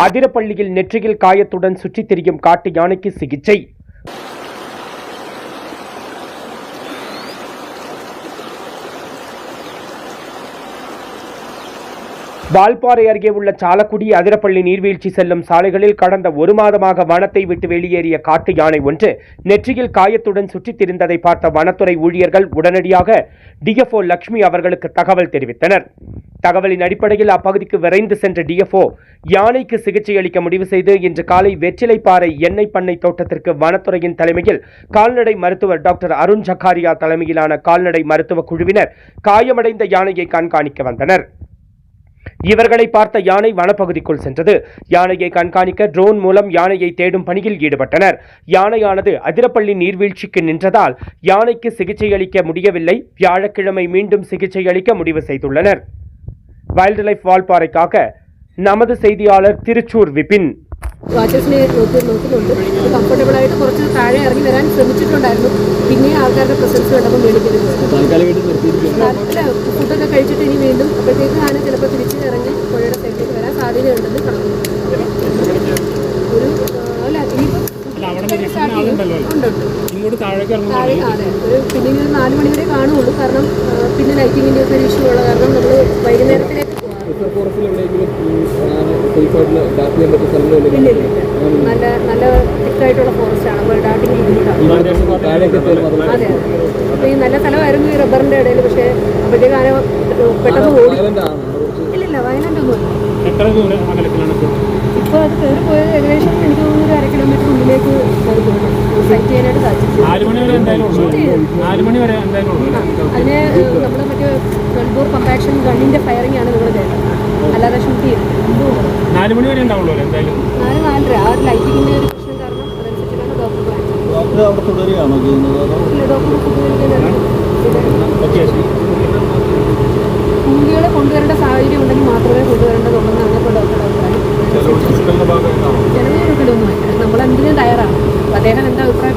அதிரப்பள்ளியில் நெற்றியில் காயத்துடன் சுற்றித் திரியும் காட்டு யானைக்கு சிகிச்சை. வால்பாறை அருகே உள்ள சாலக்குடி அதிரப்பள்ளி நீர்வீழ்ச்சி செல்லும் சாலைகளில் கடந்த 1 மாதமாக வனத்தை விட்டு வெளியேறிய காட்டு யானை ஒன்று நெற்றியில் காயத்துடன் சுற்றித் திரிந்ததை பார்த்த வனத்துறை ஊழியர்கள் உடனடியாக டிஎஃப்ஓ லட்சுமி அவர்களுக்கு தகவல் தெரிவித்தனர். தகவலின் அடிப்படையில் அப்பகுதிக்கு விரைந்து சென்ற டிஎஃப்ஓ யானைக்கு சிகிச்சை அளிக்க முடிவு செய்து இன்று காலை வெற்றிலைப்பாறை எண்ணெய் பண்ணை தோட்டத்திற்கு வனத்துறையின் தலைமையில் கால்நடை மருத்துவர் டாக்டர் அருண் ஜக்காரியா தலைமையிலான கால்நடை மருத்துவ குழுவினர் காயமடைந்த யானையை கண்காணிக்க வந்தனர். இவர்களை பார்த்த யானை வனப்பகுதிக்குள் சென்றது. யானையை கண்காணிக்க ட்ரோன் மூலம் யானையை தேடும் பணியில் ஈடுபட்டனர். யானையானது அதிரப்பள்ளி நீர்வீழ்ச்சிக்கு நின்றதால் யானைக்கு சிகிச்சை அளிக்க முடியவில்லை. வியாழக்கிழமை மீண்டும் சிகிச்சை அளிக்க முடிவு செய்துள்ளனர். வைல்ட் லைஃப் வால்பாறைக்காக நமது செய்தியாளர் திருச்சூர் വിപിൻ. വാച്ചേഴ്സിനെ നോക്കുന്നുണ്ട്. കംഫർട്ടബിൾ ആയിട്ട് കുറച്ച് താഴെ ഇറങ്ങി വരാൻ ശ്രമിച്ചിട്ടുണ്ടായിരുന്നു. പിന്നെ ആൾക്കാരുടെ പ്രസൻസ് കണ്ടപ്പോൾ മേടിക്കുന്നത് ഫുഡൊക്കെ കഴിച്ചിട്ട് ഇനി വീണ്ടും അപ്പോഴത്തേക്ക് ആന ചിലപ്പോൾ തിരിച്ച് ഇറങ്ങി പുഴയുടെ സൈഡിലേക്ക് വരാൻ സാധ്യതയുണ്ടെന്ന് കാണുന്നു. താഴെ അതെ ഒരു പിന്നെ 4 മണി വരെ കാണുള്ളൂ. കാരണം പിന്നെ ലൈറ്റിങ്ങിൻ്റെ ഒക്കെ ഒരു ഇഷ്യൂ ഉള്ള കാരണം നമ്മൾ വൈകുന്നേരത്തിലേക്ക് നല്ല തിക്കായിട്ടുള്ള ഫോറസ്റ്റ് ആണ്. അപ്പോൾ ഡാറ്റിങ് ബുദ്ധിമുട്ടാണ്. അതെ അപ്പോൾ ഈ നല്ല സ്ഥലമായിരുന്നു ഈ റബ്ബറിൻ്റെ ഇടയിൽ. പക്ഷേ അപ്പോഴത്തേക്ക് ആന പെട്ടെന്ന് ഓടി. ഇല്ലില്ല വയലൻ്റ് ഒന്നുമില്ല. ഇപ്പോൾ അത് കയറി പോയത് ഏകദേശം എനിക്ക് തോന്നുന്നു 1/2 കിലോമീറ്റർ ഉള്ളിലേക്ക് കയറി പോകുന്നു. സൈറ്റ് ചെയ്യാനായിട്ട് സാധിച്ചു. അതിന് നമ്മൾ മറ്റേ 12 കമ്പാക്ഷൻ ഗണ്ണിൻ്റെ ഫയറിംഗ് ആണ് നിങ്ങൾ ചെയ്തത്, അല്ലാതെ ഷൂട്ട് ചെയ്തിട്ട് 4 മണി വരെ ഉണ്ടാവുള്ളൂ. എന്തായാലും 4-4:30 ആ ലൈറ്റിങ്ങിൻ്റെ ഒരു പ്രശ്നം കാരണം അതനുസരിച്ചിട്ടാണ് ഡോക്ടർ കുട്ടികളെ കൊണ്ടുവരേണ്ട സാഹചര്യം ഉണ്ടെങ്കിൽ മാത്രമേ കൊണ്ടുവരേണ്ടതുള്ളെന്നാണ് ഇപ്പോൾ ഡോക്ടറുടെ അഭിപ്രായം. ജനങ്ങളൊരിക്കലൊന്നുമില്ല, നമ്മളെന്തിനും തയ്യാറാണ്. അദ്ദേഹം എന്താ അഭിപ്രായം